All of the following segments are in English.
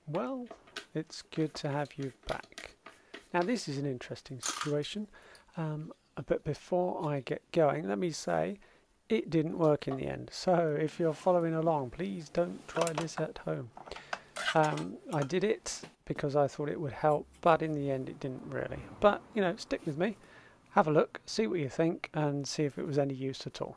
Well, it's good to have you back. Now this is an interesting situation, but before I get going, let me say it didn't work in the end. So if you're following along, please don't try this at home. I did it because I thought it would help, but in the end it didn't really. But, you know, stick with me, have a look, see what you think, and see if it was any use at all.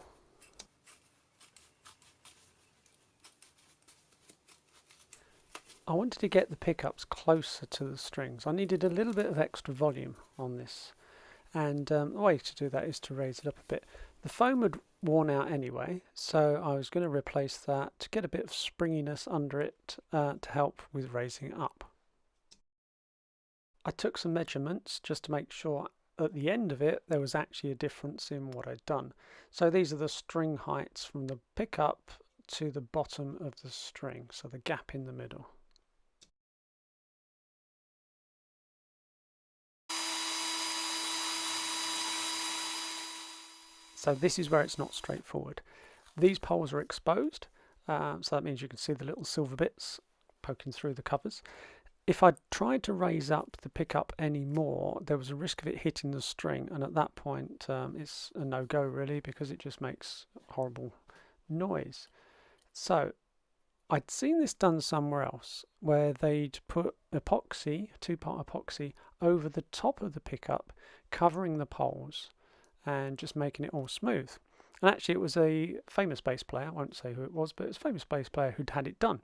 I wanted to get the pickups closer to the strings. I needed a little bit of extra volume on this, and the way to do that is to raise it up a bit. The foam had worn out anyway, so I was going to replace that to get a bit of springiness under it to help with raising it up. I took some measurements just to make sure at the end of it there was actually a difference in what I'd done. So these are the string heights from the pickup to the bottom of the string, so the gap in the middle. So this is where it's not straightforward. These poles are exposed, so that means you can see the little silver bits poking through the covers. If I tried to raise up the pickup any more, there was a risk of it hitting the string, and at that point it's a no-go really, because it just makes horrible noise. So I'd seen this done somewhere else, where they'd put epoxy, two-part epoxy, over the top of the pickup, covering the poles and just making it all smooth. And actually it was a famous bass player, I won't say who it was, but it was a famous bass player who'd had it done.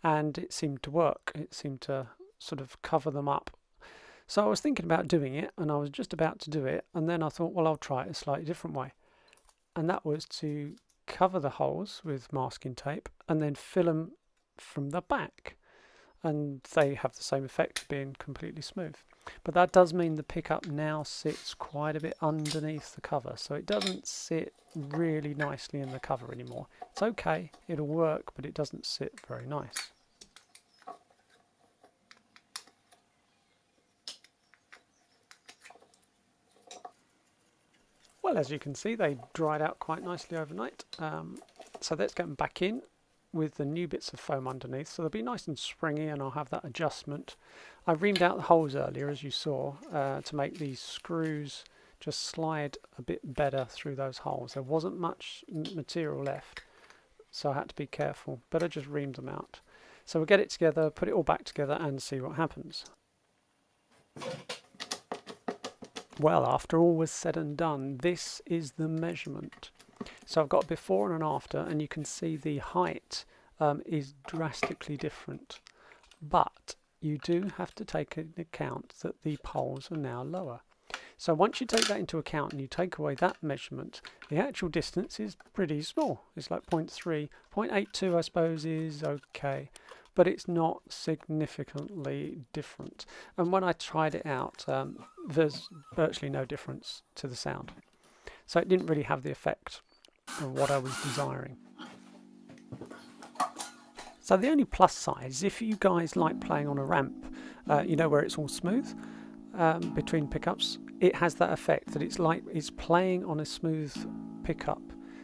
And it seemed to work. It seemed to sort of cover them up. So I was thinking about doing it, and I was just about to do it, and then I thought, well, I'll try it a slightly different way. And that was to cover the holes with masking tape and then fill them from the back. And they have the same effect, being completely smooth. But that does mean the pickup now sits quite a bit underneath the cover, so it doesn't sit really nicely in the cover anymore. It's okay, it'll work, but it doesn't sit very nice. Well, as you can see, they dried out quite nicely overnight. So let's get them back in with the new bits of foam underneath, so they'll be nice and springy, and I'll have that adjustment. I reamed out the holes earlier, as you saw, to make these screws just slide a bit better through those holes. There wasn't much material left, so I had to be careful, but I just reamed them out. So we'll get it together, put it all back together, and see what happens. Well, after all was said and done, this is the measurement. So I've got a before and an after, and you can see the height is drastically different. But you do have to take into account that the poles are now lower. So once you take that into account and you take away that measurement, the actual distance is pretty small. It's like 0.3. 0.82 I suppose is okay, but it's not significantly different. And when I tried it out, there's virtually no difference to the sound. So it didn't really have the effect of what I was desiring. So the only plus side is if you guys like playing on a ramp, you know, where it's all smooth between pickups, it has that effect that it's like it's playing on a smooth pickup.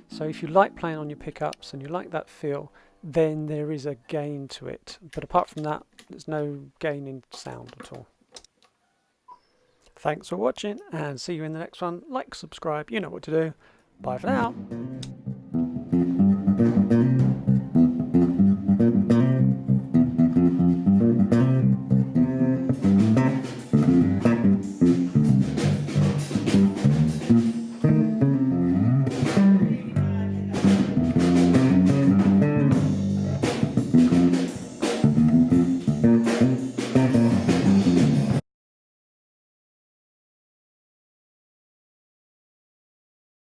So if you like playing on your pickups and you like that feel, then there is a gain to it. But apart from that, there's no gain in sound at all. Thanks for watching, and see you in the next one. Like, subscribe, you know what to do. Bye for now.